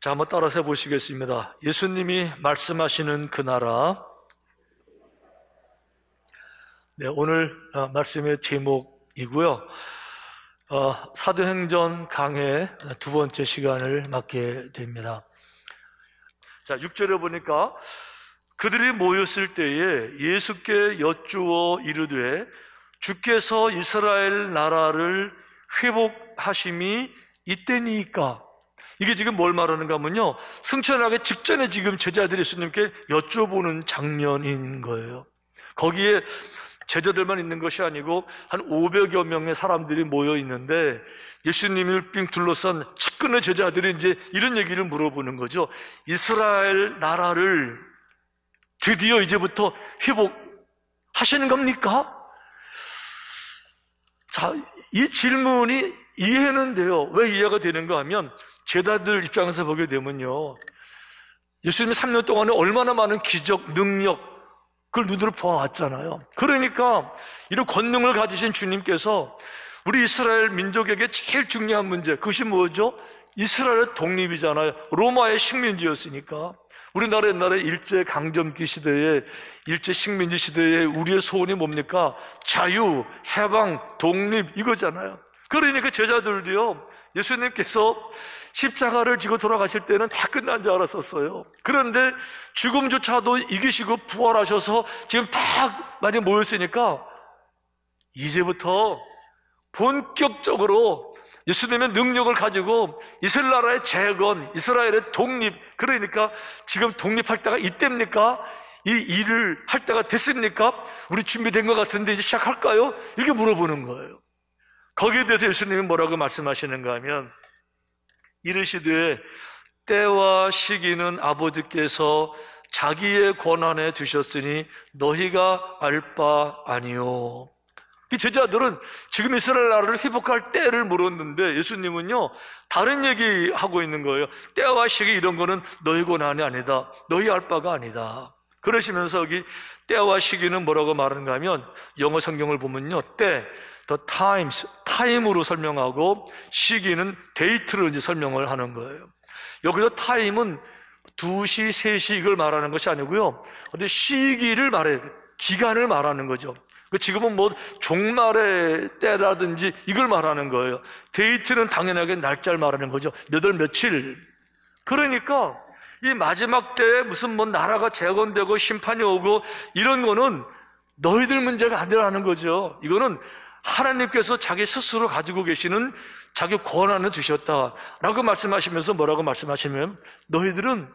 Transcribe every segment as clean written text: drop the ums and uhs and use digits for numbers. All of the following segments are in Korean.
자, 한번 따라서 해보시겠습니다. 예수님이 말씀하시는 그 나라. 네, 오늘 말씀의 제목이고요. 사도행전 강해 두 번째 시간을 맡게 됩니다. 자, 6절에 보니까 그들이 모였을 때에 예수께 여쭈어 이르되 주께서 이스라엘 나라를 회복하심이 이때니까. 이게 지금 뭘 말하는가 하면요, 승천하기 직전에 지금 제자들이 예수님께 여쭤보는 장면인 거예요. 거기에 제자들만 있는 것이 아니고 한 500여 명의 사람들이 모여 있는데 예수님을 빙 둘러싼 측근의 제자들이 이제 이런 얘기를 물어보는 거죠. 이스라엘 나라를 드디어 이제부터 회복하시는 겁니까? 자, 이 질문이 이해는 돼요. 왜 이해가 되는가 하면 제자들 입장에서 보게 되면요, 예수님이 3년 동안에 얼마나 많은 기적, 능력, 그걸 눈으로 보아왔잖아요. 그러니까 이런 권능을 가지신 주님께서 우리 이스라엘 민족에게 제일 중요한 문제, 그것이 뭐죠? 이스라엘의 독립이잖아요. 로마의 식민지였으니까. 우리나라 옛날에 일제강점기 시대에, 일제식민지 시대에 우리의 소원이 뭡니까? 자유, 해방, 독립, 이거잖아요. 그러니까 제자들도요, 예수님께서 십자가를 지고 돌아가실 때는 다 끝난 줄 알았었어요. 그런데 죽음조차도 이기시고 부활하셔서 지금 다 많이 모였으니까 이제부터 본격적으로 예수님의 능력을 가지고 이스라엘 나라의 재건, 이스라엘의 독립, 그러니까 지금 독립할 때가 이때입니까? 이 일을 할 때가 됐습니까? 우리 준비된 것 같은데 이제 시작할까요? 이렇게 물어보는 거예요. 거기에 대해서 예수님이 뭐라고 말씀하시는가 하면 이르시되 때와 시기는 아버지께서 자기의 권한에 두셨으니 너희가 알 바 아니요. 이 제자들은 지금 이스라엘 나라를 회복할 때를 물었는데 예수님은요, 다른 얘기하고 있는 거예요. 때와 시기 이런 거는 너희 권한이 아니다. 너희 알 바가 아니다. 그러시면서 여기 때와 시기는 뭐라고 말하는가 하면 영어 성경을 보면요, 때, the times, 타임으로 설명하고 시기는 데이트로 이제 설명을 하는 거예요. 여기서 타임은 2시, 3시 이걸 말하는 것이 아니고요, 근데 시기를 말해요. 기간을 말하는 거죠. 지금은 뭐 종말의 때라든지 이걸 말하는 거예요. 데이트는 당연하게 날짜를 말하는 거죠. 몇 월 며칠. 그러니까 이 마지막 때에 무슨 뭐 나라가 재건되고 심판이 오고 이런 거는 너희들 문제가 아니라는 거죠. 이거는 하나님께서 자기 스스로 가지고 계시는 자기 권한을 주셨다라고 말씀하시면서 뭐라고 말씀하시면 너희들은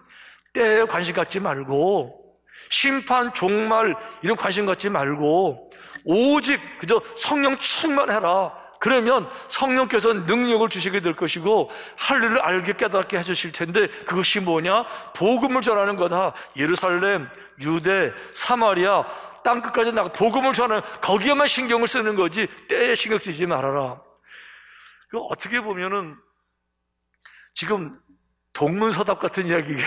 때에 관심 갖지 말고 심판, 종말 이런 관심 갖지 말고 오직 그저 성령 충만해라. 그러면 성령께서 능력을 주시게 될 것이고 할 일을 알게 깨닫게 해주실 텐데 그것이 뭐냐? 복음을 전하는 거다. 예루살렘, 유대, 사마리아 땅끝까지 나가 복음을 전하는 거기에만 신경을 쓰는 거지 때에 신경 쓰지 말아라. 어떻게 보면은 지금 동문서답 같은 이야기가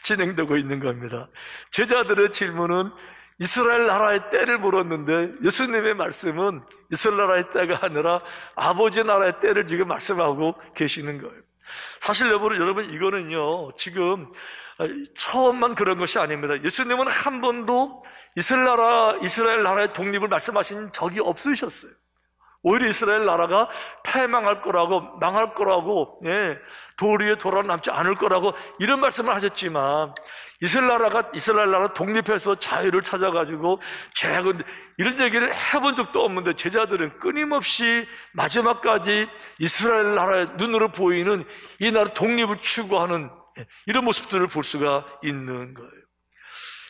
진행되고 있는 겁니다. 제자들의 질문은 이스라엘 나라의 때를 물었는데 예수님의 말씀은 이스라엘 나라의 때가 아니라 아버지 나라의 때를 지금 말씀하고 계시는 거예요. 사실 여러분 이거는요, 지금 처음만 그런 것이 아닙니다. 예수님은 한 번도 이스라엘 나라의 독립을 말씀하신 적이 없으셨어요. 오히려 이스라엘 나라가 패망할 거라고, 망할 거라고, 돌 위에 돌아남지 않을 거라고 이런 말씀을 하셨지만 이스라엘 나라 독립해서 자유를 찾아가지고 재건 이런 얘기를 해본 적도 없는데 제자들은 끊임없이 마지막까지 이스라엘 나라의 눈으로 보이는 이 나라 독립을 추구하는 이런 모습들을 볼 수가 있는 거예요.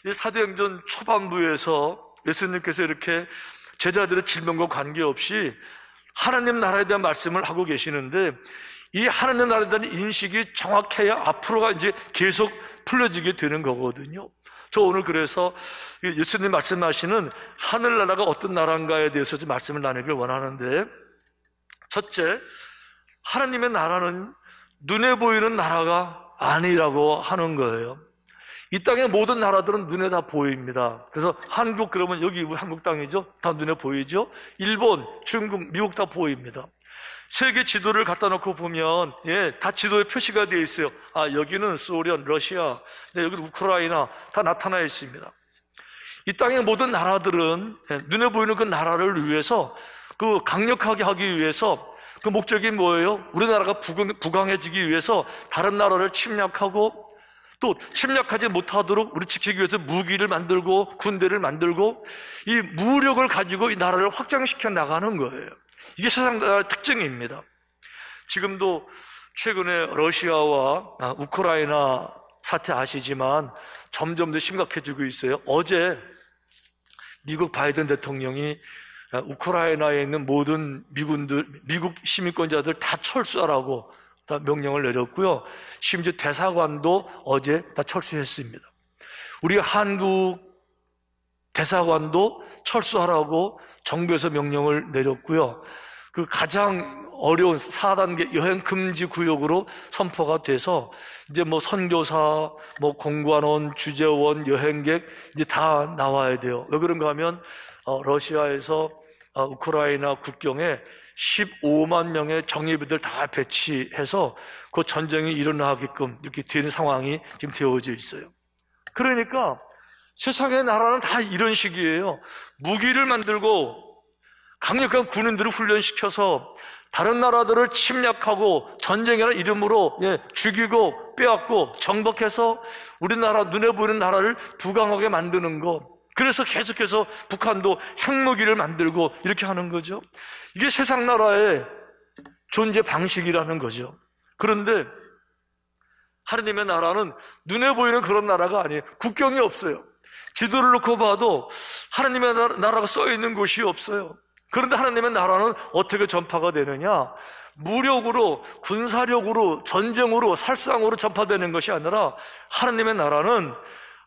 이 사도행전 초반부에서 예수님께서 이렇게 제자들의 질문과 관계없이 하나님 나라에 대한 말씀을 하고 계시는데 이 하나님 나라에 대한 인식이 정확해야 앞으로가 이제 계속 풀려지게 되는 거거든요. 저 오늘 그래서 예수님 말씀하시는 하늘나라가 어떤 나라인가에 대해서 좀 말씀을 나누길 원하는데, 첫째, 하나님의 나라는 눈에 보이는 나라가 아니라고 하는 거예요. 이 땅의 모든 나라들은 눈에 다 보입니다. 그래서 한국, 그러면 여기 한국 땅이죠? 다 눈에 보이죠? 일본, 중국, 미국 다 보입니다. 세계 지도를 갖다 놓고 보면, 다 지도에 표시가 되어 있어요. 아, 여기는 소련, 러시아, 여기는 우크라이나 다 나타나 있습니다. 이 땅의 모든 나라들은 눈에 보이는 그 나라를 위해서, 그 강력하게 하기 위해서 그 목적이 뭐예요? 우리나라가 부강해지기 위해서 다른 나라를 침략하고 또 침략하지 못하도록 우리 지키기 위해서 무기를 만들고 군대를 만들고 이 무력을 가지고 이 나라를 확장시켜 나가는 거예요. 이게 세상 나라의 특징입니다. 지금도 최근에 러시아와 우크라이나 사태 아시지만 점점 더 심각해지고 있어요. 어제 미국 바이든 대통령이 우크라이나에 있는 모든 미국 시민권자들 다 철수하라고 다 명령을 내렸고요. 심지어 대사관도 어제 다 철수했습니다. 우리 한국 대사관도 철수하라고 정부에서 명령을 내렸고요. 그 가장 어려운 4단계 여행 금지 구역으로 선포가 돼서 이제 뭐 선교사, 뭐 공관원, 주재원, 여행객 이제 다 나와야 돼요. 왜 그런가 하면 러시아에서 우크라이나 국경에 15만 명의 정예비들 다 배치해서 그 전쟁이 일어나게끔 이렇게 되는 상황이 지금 되어져 있어요. 그러니까 세상의 나라는 다 이런 식이에요. 무기를 만들고 강력한 군인들을 훈련시켜서 다른 나라들을 침략하고 전쟁이라는 이름으로 죽이고 빼앗고 정복해서 우리나라 눈에 보이는 나라를 부강하게 만드는 것. 그래서 계속해서 북한도 핵무기를 만들고 이렇게 하는 거죠. 이게 세상 나라의 존재 방식이라는 거죠. 그런데 하느님의 나라는 눈에 보이는 그런 나라가 아니에요. 국경이 없어요. 지도를 놓고 봐도 하느님의 나라가 써 있는 곳이 없어요. 그런데 하느님의 나라는 어떻게 전파가 되느냐? 무력으로, 군사력으로, 전쟁으로, 살상으로 전파되는 것이 아니라 하느님의 나라는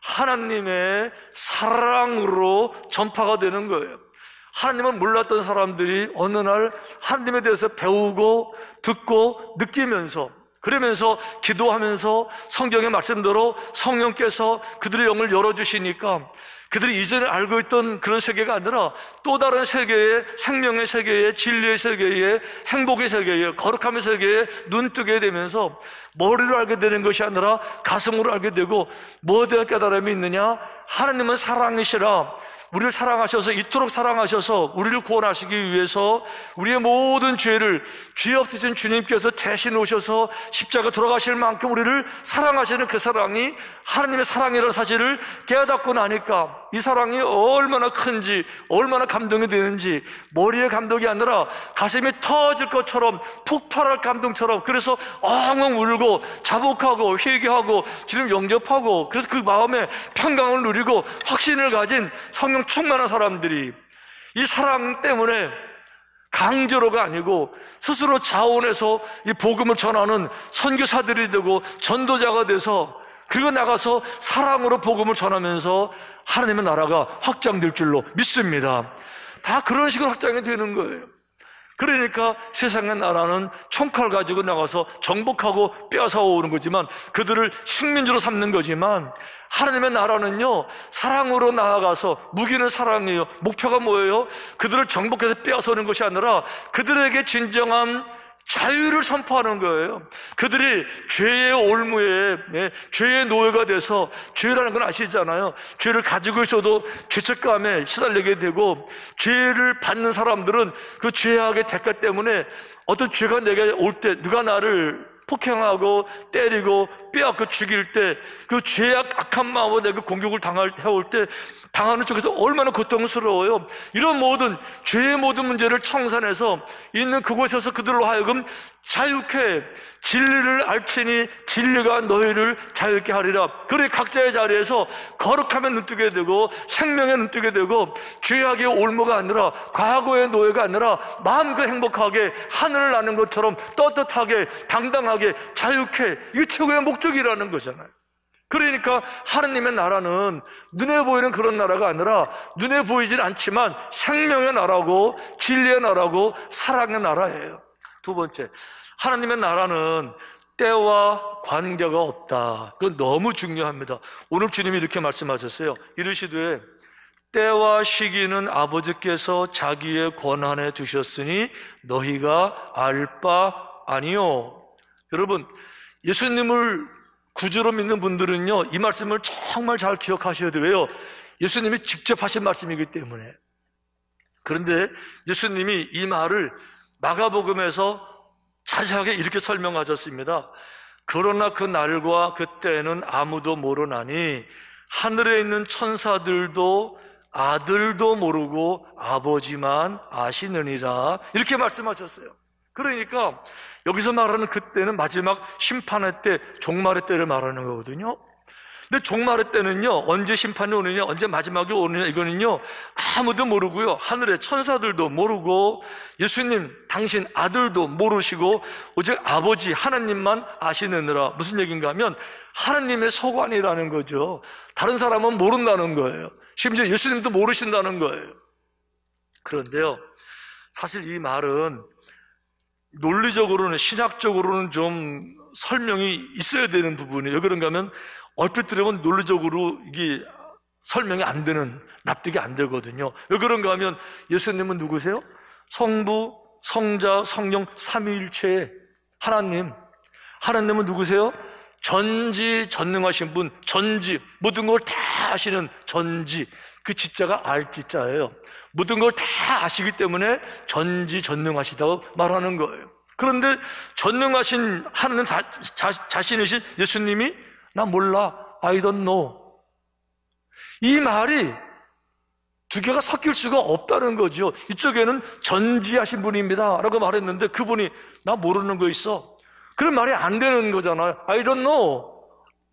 하나님의 사랑으로 전파가 되는 거예요. 하나님을 몰랐던 사람들이 어느 날 하나님에 대해서 배우고 듣고 느끼면서 그러면서 기도하면서 성경의 말씀대로 성령께서 그들의 영을 열어주시니까 그들이 이전에 알고 있던 그런 세계가 아니라 또 다른 세계의 생명의 세계에 진리의 세계에 행복의 세계에 거룩함의 세계에 눈뜨게 되면서 머리로 알게 되는 것이 아니라 가슴으로 알게 되고 뭐에 대한 깨달음이 있느냐? 하나님은 사랑이시라 우리를 사랑하셔서 이토록 사랑하셔서 우리를 구원하시기 위해서 우리의 모든 죄를 죄 없으신 주님께서 대신 오셔서 십자가 돌아가실 만큼 우리를 사랑하시는 그 사랑이 하나님의 사랑이라는 사실을 깨닫고 나니까 이 사랑이 얼마나 큰지 얼마나 감동이 되는지 머리의 감동이 아니라 가슴이 터질 것처럼 폭발할 감동처럼 그래서 엉엉 울고 자복하고 회개하고 주님 영접하고 그래서 그 마음에 평강을 누리고 확신을 가진 성령 충만한 사람들이 이 사랑 때문에 강제로가 아니고 스스로 자원해서 이 복음을 전하는 선교사들이 되고 전도자가 돼서 그리고 나가서 사랑으로 복음을 전하면서 하나님의 나라가 확장될 줄로 믿습니다. 다 그런 식으로 확장이 되는 거예요. 그러니까 세상의 나라는 총칼 가지고 나가서 정복하고 빼앗아 오는 거지만 그들을 식민지로 삼는 거지만 하나님의 나라는요 사랑으로 나아가서 무기는 사랑이에요. 목표가 뭐예요? 그들을 정복해서 빼앗아오는 것이 아니라 그들에게 진정한 자유를 선포하는 거예요. 그들이 죄의 올무에 죄의 노예가 돼서 죄라는 건 아시잖아요. 죄를 가지고 있어도 죄책감에 시달리게 되고 죄를 받는 사람들은 그 죄악의 대가 때문에 어떤 죄가 내게 올 때 누가 나를 폭행하고 때리고 빼앗고 죽일 때 그 죄악 악한 마음으로 내가 공격을 해올 때 당하는 쪽에서 얼마나 고통스러워요. 이런 모든 죄의 모든 문제를 청산해서 있는 그곳에서 그들로 하여금 자유케 진리를 알지니 진리가 너희를 자유케 하리라. 그래 각자의 자리에서 거룩하면 눈뜨게 되고 생명에 눈뜨게 되고 죄악의 올무가 아니라 과거의 노예가 아니라 마음껏 행복하게 하늘을 나는 것처럼 떳떳하게 당당하게 자유케 이게 최고의 목적이라는 거잖아요. 그러니까 하느님의 나라는 눈에 보이는 그런 나라가 아니라 눈에 보이진 않지만 생명의 나라고 진리의 나라고 사랑의 나라예요. 두 번째, 하나님의 나라는 때와 관계가 없다. 그건 너무 중요합니다. 오늘 주님이 이렇게 말씀하셨어요. 이르시되 때와 시기는 아버지께서 자기의 권한에 두셨으니 너희가 알 바 아니요. 여러분, 예수님을 구주로 믿는 분들은요, 이 말씀을 정말 잘 기억하셔야 돼요. 왜요? 예수님이 직접 하신 말씀이기 때문에. 그런데 예수님이 이 말을 마가복음에서 자세하게 이렇게 설명하셨습니다. 그러나 그 날과 그 때는 아무도 모르나니 하늘에 있는 천사들도 아들도 모르고 아버지만 아시느니라. 이렇게 말씀하셨어요. 그러니까 여기서 말하는 그때는 마지막 심판의 때, 종말의 때를 말하는 거거든요. 근데 종말의 때는요, 언제 심판이 오느냐, 언제 마지막이 오느냐, 이거는요, 아무도 모르고요, 하늘의 천사들도 모르고, 예수님, 당신 아들도 모르시고, 오직 아버지 하나님만 아시느니라. 무슨 얘기인가 하면, 하나님의 서관이라는 거죠. 다른 사람은 모른다는 거예요. 심지어 예수님도 모르신다는 거예요. 그런데요, 사실 이 말은 논리적으로는, 신학적으로는 좀 설명이 있어야 되는 부분이에요. 그런가 하면 얼핏 들으면 논리적으로 이게 설명이 안 되는, 납득이 안 되거든요. 왜 그런가 하면 예수님은 누구세요? 성부, 성자, 성령 삼위일체의 하나님. 하나님은 누구세요? 전지전능하신 분, 전지, 모든 걸 다 아시는 전지. 그 지자가 알지자예요. 모든 걸 다 아시기 때문에 전지전능하시다고 말하는 거예요. 그런데 전능하신 하나님 자신이신 예수님이 나 몰라, I don't know. 이 말이 두 개가 섞일 수가 없다는 거죠. 이쪽에는 전지하신 분입니다 라고 말했는데 그분이 나 모르는 거 있어. 그런 말이 안 되는 거잖아요. I don't know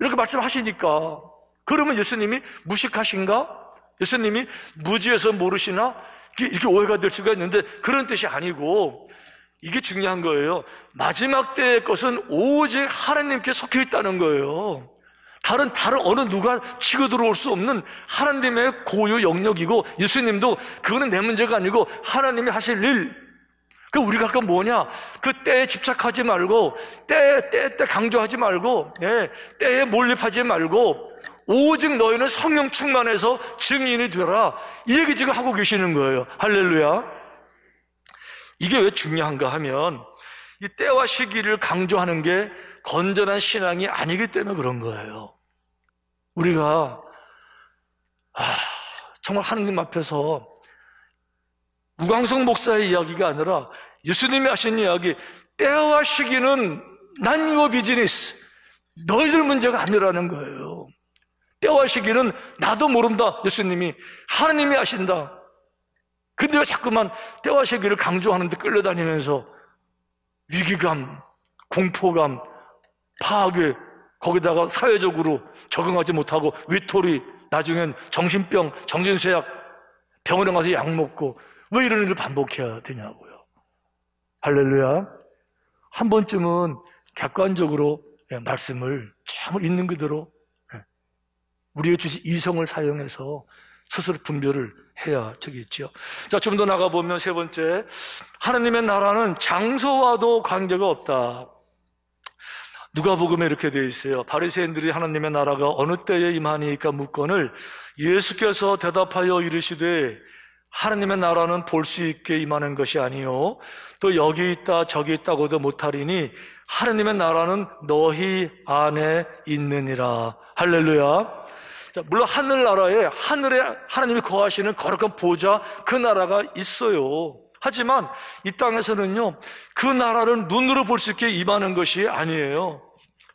이렇게 말씀하시니까. 그러면 예수님이 무식하신가? 예수님이 무지해서 모르시나? 이렇게 오해가 될 수가 있는데 그런 뜻이 아니고, 이게 중요한 거예요. 마지막 때의 것은 오직 하나님께 속해 있다는 거예요. 다른 어느 누가 치고 들어올 수 없는 하나님의 고유 영역이고, 예수님도 그거는 내 문제가 아니고 하나님이 하실 일. 그 우리가 할 건 뭐냐? 그 때에 집착하지 말고, 때 강조하지 말고, 때에 몰입하지 말고, 오직 너희는 성령 충만해서 증인이 되라. 이 얘기 지금 하고 계시는 거예요. 할렐루야. 이게 왜 중요한가 하면, 이 때와 시기를 강조하는 게 건전한 신앙이 아니기 때문에 그런 거예요. 우리가 정말 하느님 앞에서 우광성 목사의 이야기가 아니라 예수님이 하신 이야기, 때와 시기는 none your business, 너희들 문제가 아니라는 거예요. 때와 시기는 나도 모른다. 예수님이, 하나님이 아신다. 근데 왜 자꾸만 때와 시기를 강조하는데 끌려다니면서 위기감, 공포감, 파괴, 거기다가 사회적으로 적응하지 못하고 위토리, 나중엔 정신병, 정신쇠약, 병원에 가서 약 먹고, 왜 이런 일을 반복해야 되냐고요. 할렐루야. 한 번쯤은 객관적으로 말씀을 정말 있는 그대로 우리의 주신 이성을 사용해서 스스로 분별을 해야 되겠죠. 자, 좀 더 나가보면 세 번째, 하나님의 나라는 장소와도 관계가 없다. 누가복음에 이렇게 되어 있어요. 바리새인들이 하나님의 나라가 어느 때에 임하니까 묻거늘 예수께서 대답하여 이르시되 하나님의 나라는 볼 수 있게 임하는 것이 아니요 또 여기 있다 저기 있다고도 못하리니 하나님의 나라는 너희 안에 있느니라. 할렐루야. 자, 물론 하늘나라에 하늘에 하나님이 거하시는 거룩한 보좌, 그 나라가 있어요. 하지만 이 땅에서는요, 그 나라를 눈으로 볼 수 있게 임하는 것이 아니에요.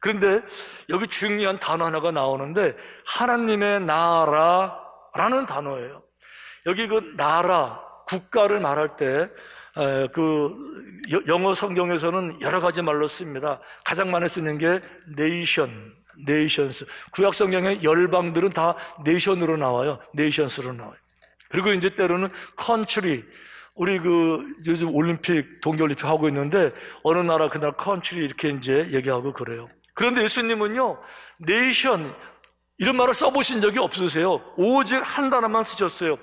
그런데 여기 중요한 단어 하나가 나오는데 하나님의 나라라는 단어예요. 여기 그 나라, 국가를 말할 때 그 영어 성경에서는 여러 가지 말로 씁니다. 가장 많이 쓰는 게 nations. 구약 성경의 열방들은 다 nation으로 나와요. nations로 나와요. 그리고 이제 때로는 country. 우리 요즘 올림픽, 동계올림픽 하고 있는데 어느 나라 그날 country 이렇게 이제 얘기하고 그래요. 그런데 예수님은요, nation 이런 말을 써보신 적이 없으세요. 오직 한 단어만 쓰셨어요.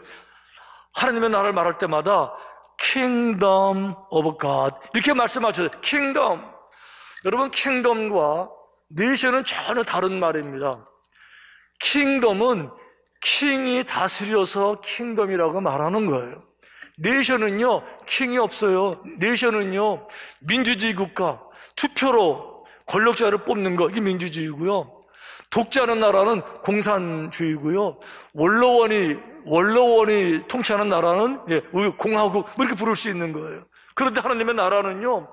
하나님의 나라를 말할 때마다 kingdom of God 이렇게 말씀하셨어요. kingdom. 여러분, kingdom과 nation은 전혀 다른 말입니다. kingdom은 킹이 다스려서 킹덤이라고 말하는 거예요. 네이션은요, 킹이 없어요. 네이션은요, 민주주의 국가, 투표로 권력자를 뽑는 거, 이게 민주주의고요. 독재하는 나라는 공산주의고요. 원로원이 통치하는 나라는 공화국, 뭐 이렇게 부를 수 있는 거예요. 그런데 하나님의 나라는요,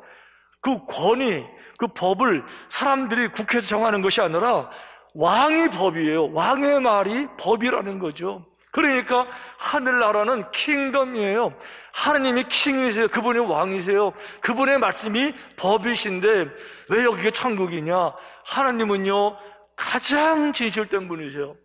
그 권위, 그 법을 사람들이 국회에서 정하는 것이 아니라 왕이 법이에요. 왕의 말이 법이라는 거죠. 그러니까 하늘나라는 킹덤이에요. 하나님이 킹이세요. 그분이 왕이세요. 그분의 말씀이 법이신데 왜 여기가 천국이냐? 하나님은요, 가장 진실된 분이세요.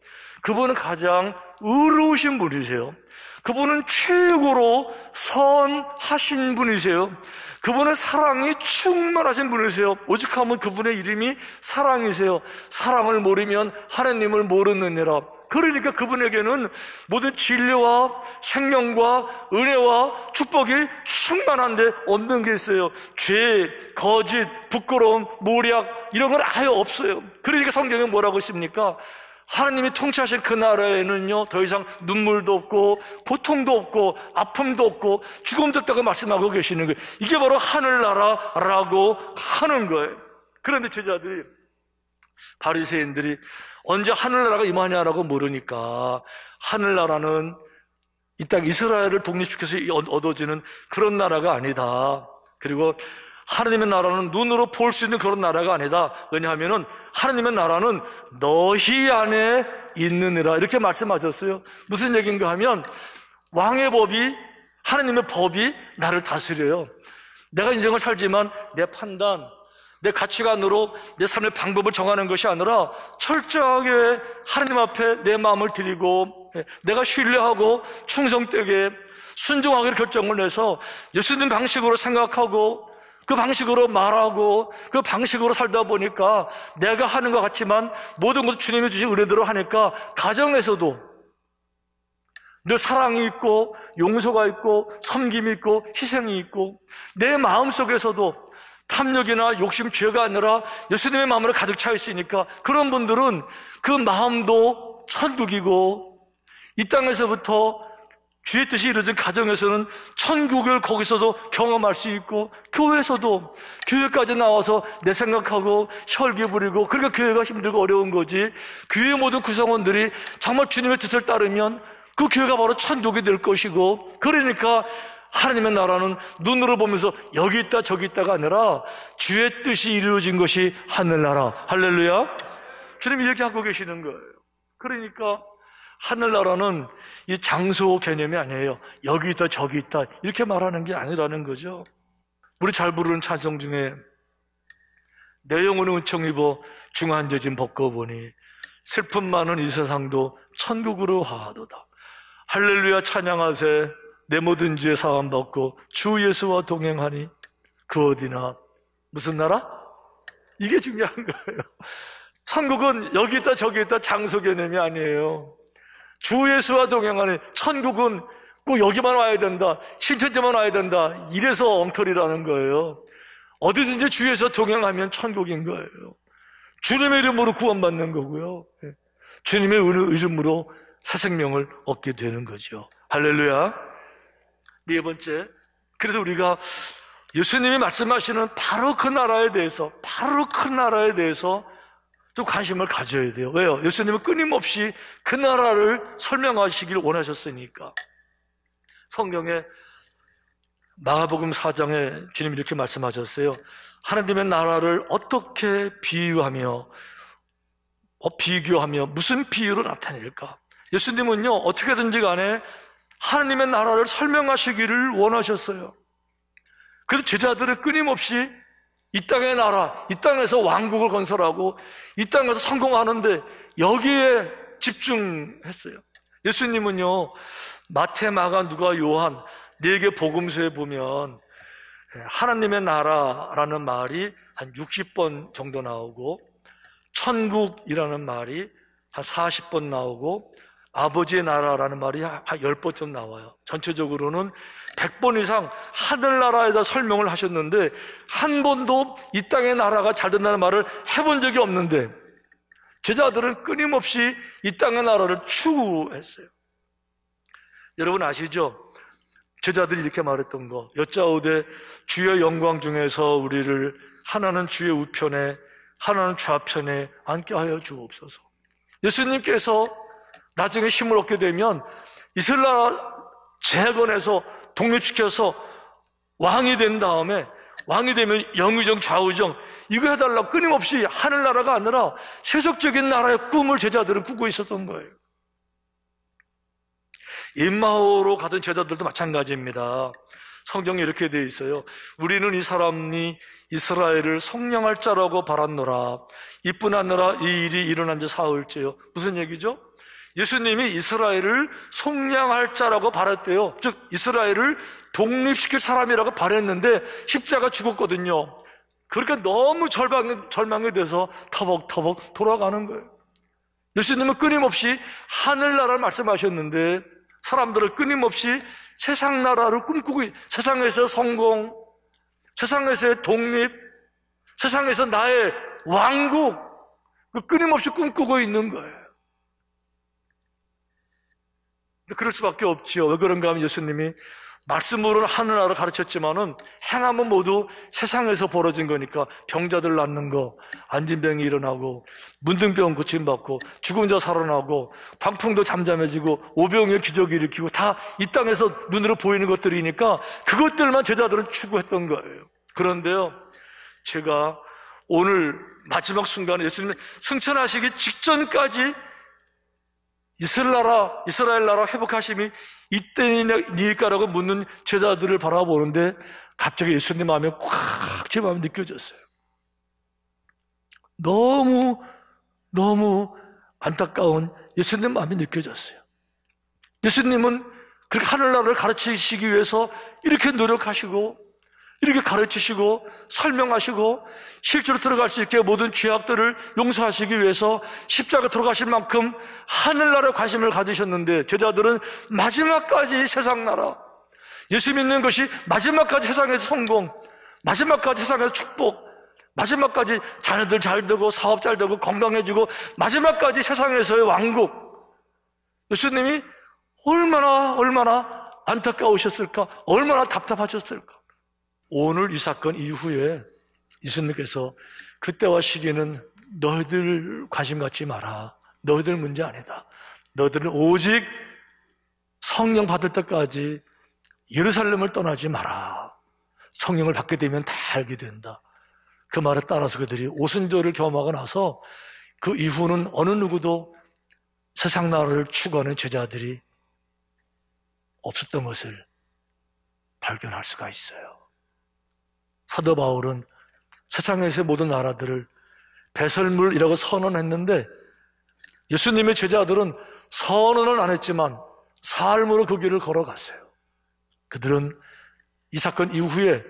그분은 가장 의로우신 분이세요. 그분은 최고로 선하신 분이세요. 그분은 사랑이 충만하신 분이세요. 오직하면 그분의 이름이 사랑이세요. 사랑을 모르면 하나님을 모르느니라. 그러니까 그분에게는 모든 진리와 생명과 은혜와 축복이 충만한데 없는 게 있어요. 죄, 거짓, 부끄러움, 모략 이런 건 아예 없어요. 그러니까 성경에 뭐라고 했습니까? 하나님이 통치하신 그 나라에는요, 더 이상 눈물도 없고 고통도 없고 아픔도 없고 죽음도 없다고 말씀하고 계시는 거예요. 이게 바로 하늘나라라고 하는 거예요. 그런데 제자들이, 바리새인들이 언제 하늘나라가 임하냐라고 물으니까 하늘나라는 이 땅 이스라엘을 독립시켜서 얻어지는 그런 나라가 아니다. 그리고 하나님의 나라는 눈으로 볼 수 있는 그런 나라가 아니다. 왜냐하면 하나님의 나라는 너희 안에 있느니라 이렇게 말씀하셨어요. 무슨 얘기인가 하면 왕의 법이, 하나님의 법이 나를 다스려요. 내가 인생을 살지만 내 판단, 내 가치관으로 내 삶의 방법을 정하는 것이 아니라 철저하게 하나님 앞에 내 마음을 드리고 내가 신뢰하고 충성되게 순종하기로 결정을 내서 예수님 방식으로 생각하고 그 방식으로 말하고 그 방식으로 살다 보니까 내가 하는 것 같지만 모든 것을 주님이 주신 은혜대로 하니까 가정에서도 늘 사랑이 있고 용서가 있고 섬김이 있고 희생이 있고 내 마음속에서도 탐욕이나 욕심, 죄가 아니라 예수님의 마음으로 가득 차 있으니까 그런 분들은 그 마음도 천국이고 이 땅에서부터 주의 뜻이 이루어진 가정에서는 천국을 거기서도 경험할 수 있고 교회에서도 교회까지 나와서 내 생각하고 혈기 부리고 그러니까 교회가 힘들고 어려운 거지. 교회 모든 구성원들이 정말 주님의 뜻을 따르면 그 교회가 바로 천국이 될 것이고 그러니까 하나님의 나라는 눈으로 보면서 여기 있다 저기 있다가 아니라 주의 뜻이 이루어진 것이 하늘나라. 할렐루야. 주님이 이렇게 하고 계시는 거예요. 그러니까 하늘나라는 이 장소 개념이 아니에요. 여기 있다 저기 있다 이렇게 말하는 게 아니라는 거죠. 우리 잘 부르는 찬송 중에 내 영혼은 은총 입어 중한죄진 벗고보니 슬픔 많은 이 세상도 천국으로 하도다. 할렐루야 찬양하세. 내 모든 죄 사함 받고 주 예수와 동행하니 그 어디나 무슨 나라? 이게 중요한 거예요. 천국은 여기 있다 저기 있다 장소 개념이 아니에요. 주 예수와 동행하니 천국은 꼭 여기만 와야 된다, 신천지만 와야 된다, 이래서 엉터리라는 거예요. 어디든지 주 예수와 동행하면 천국인 거예요. 주님의 이름으로 구원받는 거고요. 주님의 이름으로 새 생명을 얻게 되는 거죠. 할렐루야. 네 번째, 그래서 우리가 예수님이 말씀하시는 바로 그 나라에 대해서 좀 관심을 가져야 돼요. 왜요? 예수님은 끊임없이 그 나라를 설명하시길 원하셨으니까. 성경에 마가복음 4장에 주님이 이렇게 말씀하셨어요. 하나님의 나라를 어떻게 비교하며 무슨 비유로 나타낼까? 예수님은요, 어떻게든지 간에 하나님의 나라를 설명하시기를 원하셨어요. 그래서 제자들은 끊임없이 이 땅의 나라, 이 땅에서 왕국을 건설하고 이 땅에서 성공하는데 여기에 집중했어요. 예수님은요, 마태, 마가, 누가, 요한 4개 복음서에 보면 하나님의 나라라는 말이 한 60번 정도 나오고 천국이라는 말이 한 40번 나오고 아버지의 나라라는 말이 한 10번쯤 나와요. 전체적으로는 100번 이상 하늘나라에다 설명을 하셨는데 한 번도 이 땅의 나라가 잘 된다는 말을 해본 적이 없는데 제자들은 끊임없이 이 땅의 나라를 추구했어요. 여러분 아시죠? 제자들이 이렇게 말했던 거, 여짜오되 주의 영광 중에서 우리를 하나는 주의 우편에 하나는 좌편에 앉게 하여 주옵소서. 예수님께서 나중에 힘을 얻게 되면 이스라엘 나라 재건해서 독립시켜서 왕이 된 다음에, 왕이 되면 영의정 좌우정 이거 해달라고 끊임없이 하늘나라가 아니라 세속적인 나라의 꿈을 제자들은 꾸고 있었던 거예요. 임마오로 가던 제자들도 마찬가지입니다. 성경에 이렇게 되어 있어요. 우리는 이 사람이 이스라엘을 성령할 자라고 바랐노라. 이뿐하느라 이 일이 일어난 지 사흘째요. 무슨 얘기죠? 예수님이 이스라엘을 속량할 자라고 바랐대요. 즉 이스라엘을 독립시킬 사람이라고 바랬는데 십자가 죽었거든요. 그러니까 너무 절망이 돼서 터벅터벅 돌아가는 거예요. 예수님은 끊임없이 하늘나라를 말씀하셨는데 사람들을 끊임없이 세상 나라를 꿈꾸고, 세상에서 성공, 세상에서의 독립, 세상에서 나의 왕국, 끊임없이 꿈꾸고 있는 거예요. 그럴 수밖에 없죠. 왜 그런가 하면 예수님이 말씀으로는 하늘나라를 가르쳤지만은 행함은 모두 세상에서 벌어진 거니까 병자들 낫는 거, 안진병이 일어나고 문둥병 고침받고 죽은 자 살아나고 광풍도 잠잠해지고 오병이어 기적이 일으키고 다 이 땅에서 눈으로 보이는 것들이니까 그것들만 제자들은 추구했던 거예요. 그런데요, 제가 오늘 마지막 순간에 예수님이 승천하시기 직전까지 이스라엘 나라 회복하심이 이때일까라고 묻는 제자들을 바라보는데 갑자기 예수님 마음에 꽉 제 마음이 느껴졌어요. 너무 안타까운 예수님 마음이 느껴졌어요. 예수님은 그렇게 하늘나라를 가르치시기 위해서 이렇게 노력하시고 이렇게 가르치시고 설명하시고 실제로 들어갈 수 있게 모든 죄악들을 용서하시기 위해서 십자가 들어가실 만큼 하늘나라에 관심을 가지셨는데 제자들은 마지막까지 세상 나라, 예수 믿는 것이 마지막까지 세상에서 성공, 마지막까지 세상에서 축복, 마지막까지 자녀들 잘 되고 사업 잘 되고 건강해지고 마지막까지 세상에서의 왕국, 예수님이 얼마나 안타까우셨을까, 얼마나 답답하셨을까. 오늘 이 사건 이후에 예수님께서 그때와 시기는 너희들 관심 갖지 마라. 너희들 문제 아니다. 너희들은 오직 성령 받을 때까지 예루살렘을 떠나지 마라. 성령을 받게 되면 다 알게 된다. 그 말에 따라서 그들이 오순절을 겸하고 나서 그 이후는 어느 누구도 세상 나라를 추구하는 제자들이 없었던 것을 발견할 수가 있어요. 사도 바울은 세상에서의 모든 나라들을 배설물이라고 선언했는데 예수님의 제자들은 선언은 안 했지만 삶으로 그 길을 걸어갔어요. 그들은 이 사건 이후에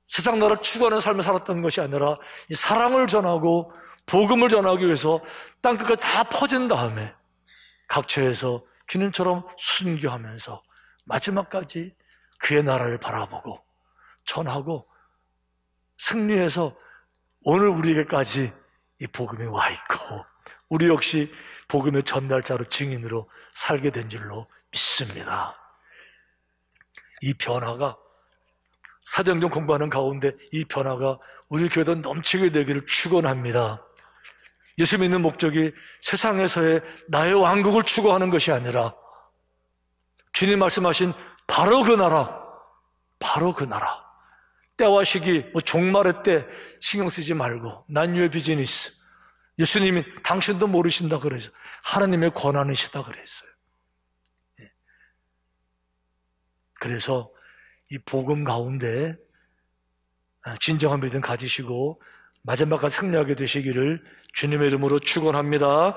세상 나라를 추구하는 삶을 살았던 것이 아니라 이 사랑을 전하고 복음을 전하기 위해서 땅끝까지 다 퍼진 다음에 각처에서 주님처럼 순교하면서 마지막까지 그의 나라를 바라보고 전하고 승리해서 오늘 우리에게까지 이 복음이 와 있고 우리 역시 복음의 전달자로 증인으로 살게 된 줄로 믿습니다. 이 변화가 사도행전 공부하는 가운데 이 변화가 우리 교회도 넘치게 되기를 축원합니다. 예수 믿는 목적이 세상에서의 나의 왕국을 추구하는 것이 아니라 주님 말씀하신 바로 그 나라 때와 시기, 종말의 때 신경 쓰지 말고 난유의 비즈니스, 예수님이 당신도 모르신다 그래서 하나님의 권한이시다 그랬어요. 그래서 이 복음 가운데 진정한 믿음 가지시고 마지막까지 승리하게 되시기를 주님의 이름으로 축원합니다.